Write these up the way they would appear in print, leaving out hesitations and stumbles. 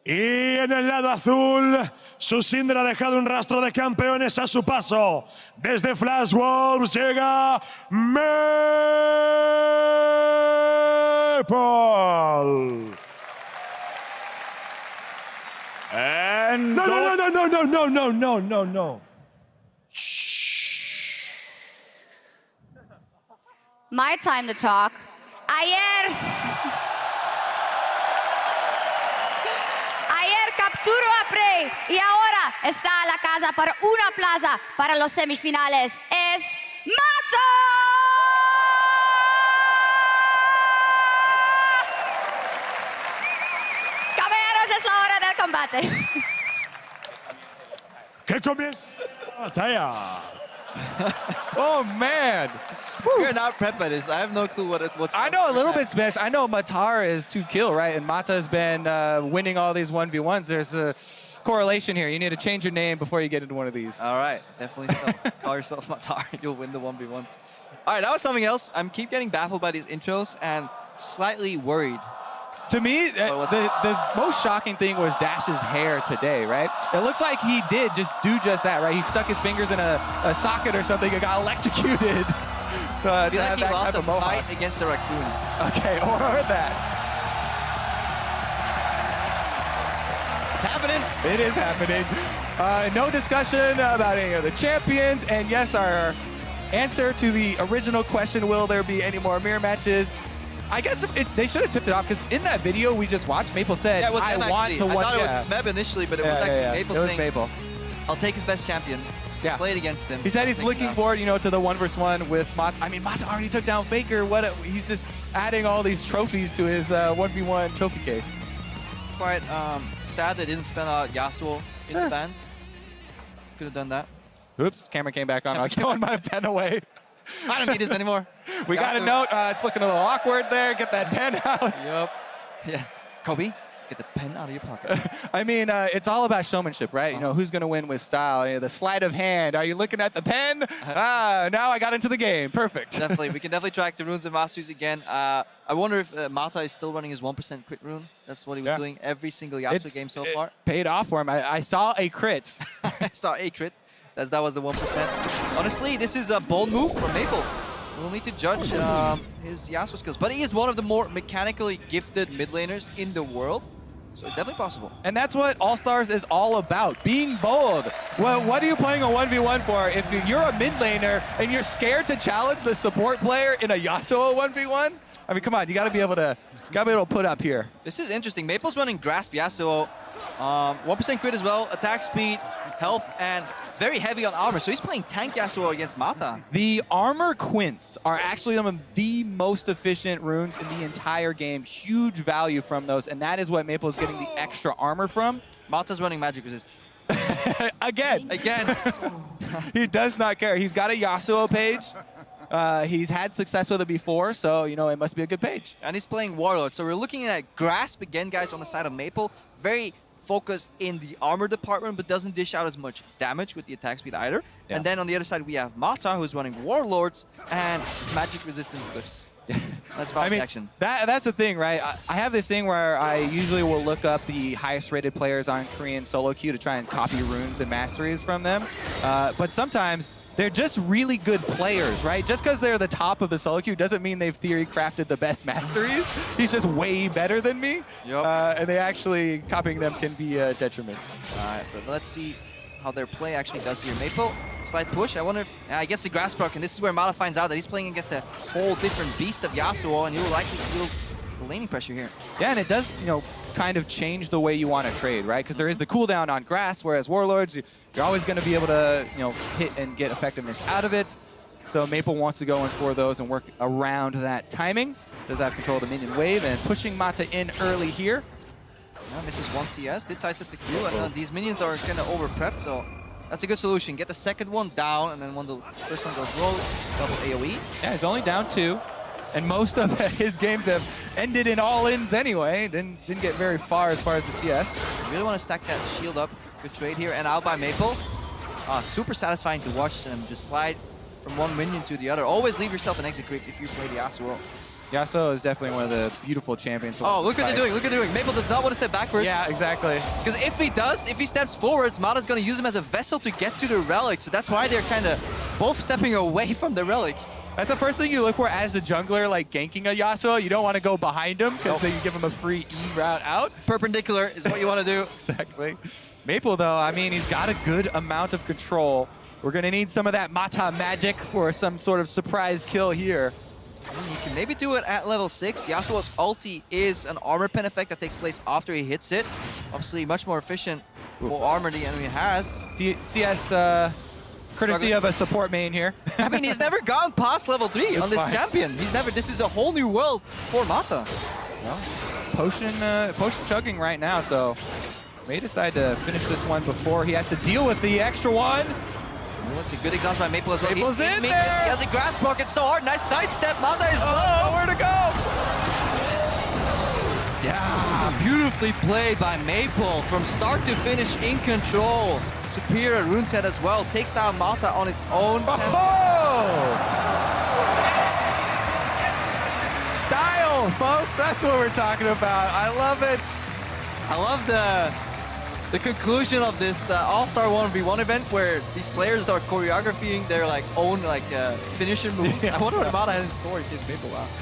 Y en el lado azul, su Syndra ha dejado un rastro de campeones a su paso. Desde Flash Wolves llega Maple. And No. My time to talk. Ayer capturó a Prey y ahora está a la casa para una plaza para los semifinales. Es Mata. Caballeros, es la hora del combate. ¿Qué comienza la batalla? oh man, We're not prepped by this. I have no clue what's. I know a little bit Spanish. I know Matar is to kill, right? And Mata has been winning all these 1v1s. There's a correlation here. You need to change your name before you get into one of these. All right, definitely so. Call yourself Matar. You'll win the 1v1s. All right, that was something else. I'm keep getting baffled by these intros and slightly worried. To me, the most shocking thing was Dash's hair today, right? It looks like he did just that, right? He stuck his fingers in a socket or something and got electrocuted. I feel like he lost a fight against a raccoon. Okay, or that. It's happening. It is happening. No discussion about any of the champions. And yes, our answer to the original question, will there be any more mirror matches? I guess they should have tipped it off, because in that video we just watched, Maple said, yeah, it was I want to I watch. thought it was Smeb initially, but it was actually Maple saying, Maple. I'll take his best champion. Yeah. Play it against him. He said he's looking forward, to the 1v1 with Mata. I mean, Mata already took down Faker. He's just adding all these trophies to his 1v1 trophy case. Quite sad they didn't spell out Yasuo in the bans. Could have done that. Oops, camera came back on. I was throwing my pen away. I don't need this anymore. We got a note. It's looking a little awkward there. Get that pen out. Yep. Yeah. Kobe, get the pen out of your pocket. I mean, it's all about showmanship, right? Who's going to win with style? The sleight of hand. Are you looking at the pen? Now I got into the game. Perfect. Definitely. We can definitely track the runes and masteries again. I wonder if Mata is still running his 1% crit rune. That's what he was doing every single Yasuo game so far. Paid off for him. I saw a crit. I saw a crit. That was the 1%. Honestly, this is a bold move from Maple. We'll need to judge his Yasuo skills. But he is one of the more mechanically gifted mid laners in the world. So it's definitely possible. And that's what All-Stars is all about, being bold. Well, what are you playing a 1v1 for if you're a mid laner and you're scared to challenge the support player in a Yasuo 1v1? I mean, come on, you gotta be able to put up here. This is interesting. Maple's running Grasp Yasuo. 1% crit as well, attack speed, health, and very heavy on armor. So he's playing tank Yasuo against Mata. The armor quints are actually some of the most efficient runes in the entire game. Huge value from those, and that is what Maple is getting the extra armor from. Mata's running magic resist. Again. He does not care. He's got a Yasuo page. He's had success with it before, so, it must be a good page. And he's playing Warlord. So we're looking at Grasp again, guys, on the side of Maple. Very focused in the armor department, but doesn't dish out as much damage with the attack speed either. Yeah. And then on the other side, we have Mata, who's running Warlords and magic resistant glyphs. That's about action. That's the thing, right? I have this thing where I usually will look up the highest rated players on Korean solo queue to try and copy runes and masteries from them. But sometimes they're just really good players, right? Just because they're the top of the solo queue doesn't mean they've theory crafted the best masteries. He's just way better than me. Yep. And they actually, copying them can be a detriment. All right, but let's see how their play actually does here. Maple, slight push. I wonder if, I guess the Grasp proc, and this is where Mata finds out that he's playing against a whole different beast of Yasuo, and he will likely feel the laning pressure here. Yeah, and it does, kind of change the way you want to trade, right? Because there is the cooldown on Grass, whereas Warlords, you're always going to be able to, hit and get effectiveness out of it. So Maple wants to go in for those and work around that timing. Does have control of the minion wave and pushing Mata in early here. Yeah, misses one CS, did sidestep the Q, and these minions are kind of over-prepped, so that's a good solution. Get the second one down, and then when the first one goes low, double AoE. Yeah, he's only down 2. And most of his games have ended in all-ins anyway. Didn't get very far as the CS. You really want to stack that shield up. Good trade here, and out by Maple. Super satisfying to watch them just slide from one minion to the other. Always leave yourself an exit creep if you play the Yasuo. Yasuo is definitely one of the beautiful champions. To Oh, look what fight. they're doing. Look what they're doing. Maple does not want to step backwards. Yeah, exactly. Because if he does, if he steps forwards, Mata's going to use him as a vessel to get to the relic. So that's why they're kind of both stepping away from the relic. That's the first thing you look for as a jungler, like ganking a Yasuo. You don't want to go behind him because then you give him a free E route out. Perpendicular is what you want to do. Exactly. Maple, though, I mean, he's got a good amount of control. We're going to need some of that Mata magic for some sort of surprise kill here. You can maybe do it at level 6. Yasuo's ulti is an armor pen effect that takes place after he hits it. Obviously, much more efficient, more armor the enemy has. CS courtesy of a support main here. I mean, he's never gone past level 3 on this fine. champion. He's never. This is a whole new world for Mata. Well, potion chugging right now, so may decide to finish this one before he has to deal with the extra one. That's a good exhaust by Maple as well. Maple's in He there! has a grass block. It's so hard. Nice sidestep. Mata is low. Nowhere to go! Yeah, beautifully played by Maple from start to finish in control. Superior rune set as well. Takes down Mata on his own. Oh! Style, folks. That's what we're talking about. I love it. I love the conclusion of this All-Star 1v1 event where these players are choreographing their own finisher moves. Yeah. I wonder what Mata had in store in case Maple lost.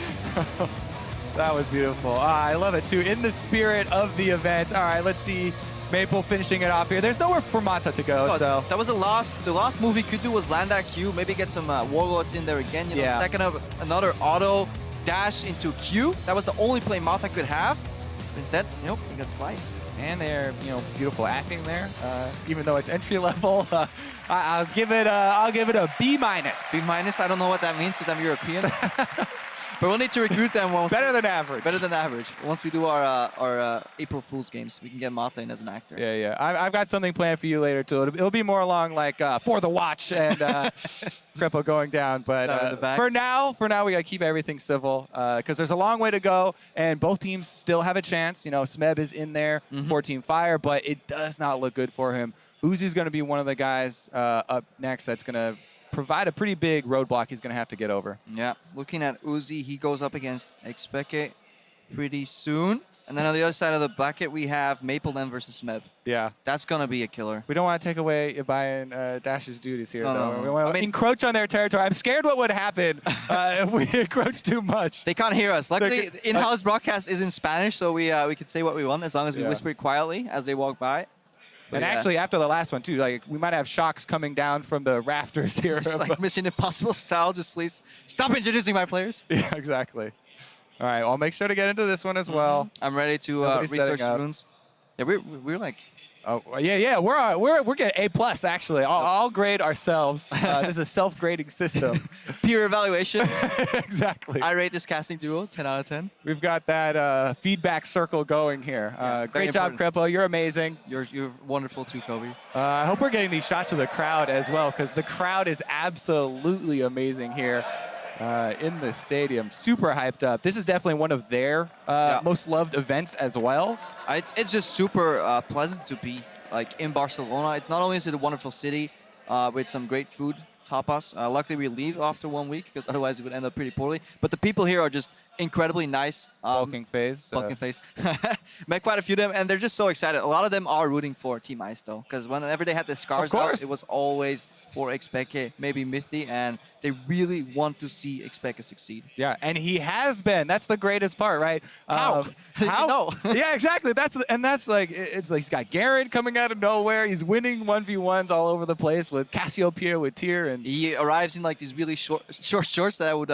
That was beautiful. I love it too. In the spirit of the event. All right, let's see Maple finishing it off here. There's nowhere for Mata to go. Oh, So that was the last move he could do was land that Q, maybe get some warlords in there again. You know, Yeah. second of another auto dash into Q. That was the only play Mata could have. Instead, nope, he got sliced. and they're beautiful acting there. Even though it's entry level, I'll give it a B minus. B minus. I don't know what that means because I'm European. But we'll need to recruit them once. Better than average. Better than average. Once we do our April Fool's games, we can get Mata in as an actor. Yeah, yeah. I've got something planned for you later too. It'll be more along like For the Watch and Krepo going down. But for now, we gotta keep everything civil because there's a long way to go, and both teams still have a chance. Smeb is in there for Team Fire, but it does not look good for him. Uzi's going to be one of the guys up next that's going to provide a pretty big roadblock he's going to have to get over. Yeah, looking at Uzi, he goes up against Expeke pretty soon. And then on the other side of the bracket, we have Maple then versus Smeb. Yeah. That's going to be a killer. We don't want to take away Ibai and Dash's duties here, though. No. We want to encroach on their territory. I'm scared what would happen if we encroach too much. They can't hear us. Luckily, in-house broadcast is in Spanish, so we can say what we want as long as we whisper it quietly as they walk by. But and actually, after the last one, too, we might have shocks coming down from the rafters here. Just like Mission Impossible style, just please stop introducing my players. Yeah, exactly. All right, I'll make sure to get into this one as well. I'm ready to research the runes. Yeah, we're like... Oh, yeah, we're getting A+, actually. I'll grade ourselves. This is a self-grading system. Peer evaluation. Exactly. I rate this casting duo 10 out of 10. We've got that feedback circle going here. Great job, Krepo. You're amazing. You're wonderful too, Kobe. I hope we're getting these shots of the crowd as well, because the crowd is absolutely amazing here in the stadium. Super hyped up. This is definitely one of their most loved events as well. It's just super pleasant to be in Barcelona. It's not only is it a wonderful city with some great food, tapas. Luckily, we leave after 1 week because otherwise it would end up pretty poorly. But the people here are just incredibly nice. Bulking phase. Bulking phase. Met quite a few of them, and they're just so excited. A lot of them are rooting for Team Ice, though, because whenever they had the scars out, it was always for Expeke, maybe Mythi, and they really want to see Expeke succeed. Yeah, and he has been. That's the greatest part, right? How? How? Yeah, exactly. That's like it's like he's got Garen coming out of nowhere. He's winning 1v1s all over the place with Cassiopeia, with Tyr, and he arrives in these really short shorts that I would.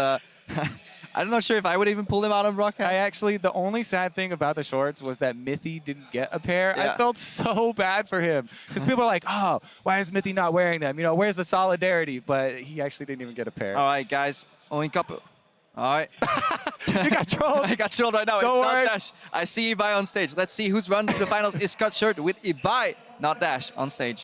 I'm not sure if I would even pull them out on broadcast. The only sad thing about the shorts was that Mythi didn't get a pair. Yeah. I felt so bad for him because people are like, oh, why is Mythi not wearing them? Where's the solidarity? But he actually didn't even get a pair. All right, guys. Oink up. All right. You got trolled. I got trolled right now. Don't it's worry. not Dash. I see Ibai on stage. Let's see who's run to the finals is cut shirt with Ibai, not Dash, on stage.